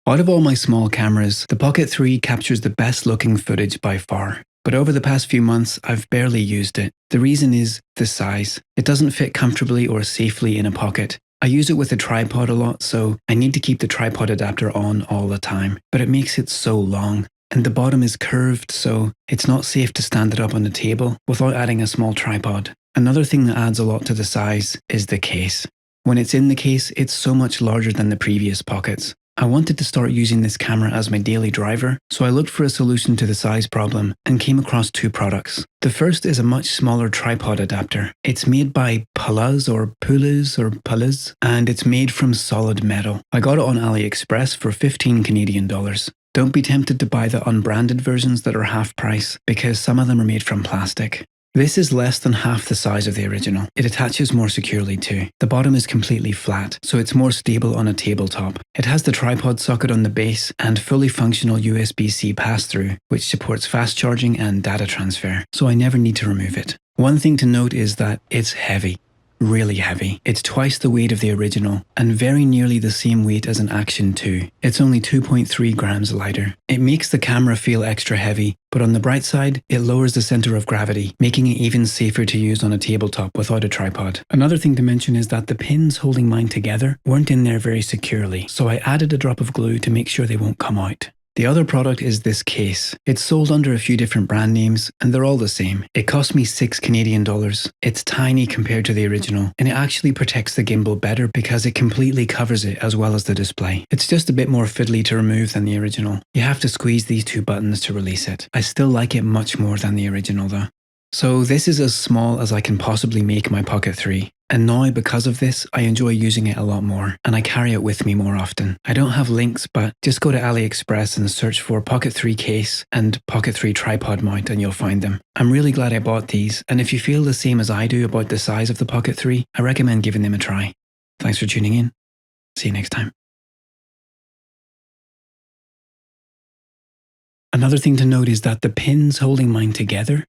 Out of all my small cameras, the Pocket 3 captures the best looking footage by far. But over the past few months, I've barely used it. The reason is the size. It doesn't fit comfortably or safely in a pocket. I use it with a tripod a lot, so I need to keep the tripod adapter on all the time. But it makes it so long. And the bottom is curved, so it's not safe to stand it up on the table without adding a small tripod. Another thing that adds a lot to the size is the case. When it's in the case, it's so much larger than the previous Pockets. I wanted to start using this camera as my daily driver, so I looked for a solution to the size problem and came across two products. The first is a much smaller tripod adapter. It's made by Puluz, and it's made from solid metal. I got it on AliExpress for 15 Canadian dollars. Don't be tempted to buy the unbranded versions that are half price, because some of them are made from plastic. This is less than half the size of the original. It attaches more securely too. The bottom is completely flat, so it's more stable on a tabletop. It has the tripod socket on the base and fully functional USB-C pass-through, which supports fast charging and data transfer, so I never need to remove it. One thing to note is that it's heavy. Really heavy. It's twice the weight of the original, and very nearly the same weight as an Action 2. It's only 2.3 grams lighter. It makes the camera feel extra heavy, but on the bright side, it lowers the center of gravity, making it even safer to use on a tabletop without a tripod. Another thing to mention is that the pins holding mine together weren't in there very securely, so I added a drop of glue to make sure they won't come out. The other product is this case. It's sold under a few different brand names, and they're all the same. It cost me 6 Canadian dollars. It's tiny compared to the original, and it actually protects the gimbal better because it completely covers it as well as the display. It's just a bit more fiddly to remove than the original. You have to squeeze these two buttons to release it. I still like it much more than the original though. So this is as small as I can possibly make my Pocket 3. And now, because of this, I enjoy using it a lot more, and I carry it with me more often. I don't have links, but just go to AliExpress and search for Pocket 3 case and Pocket 3 tripod mount and you'll find them. I'm really glad I bought these, and if you feel the same as I do about the size of the Pocket 3, I recommend giving them a try. Thanks for tuning in. See you next time. Another thing to note is that the pins holding mine together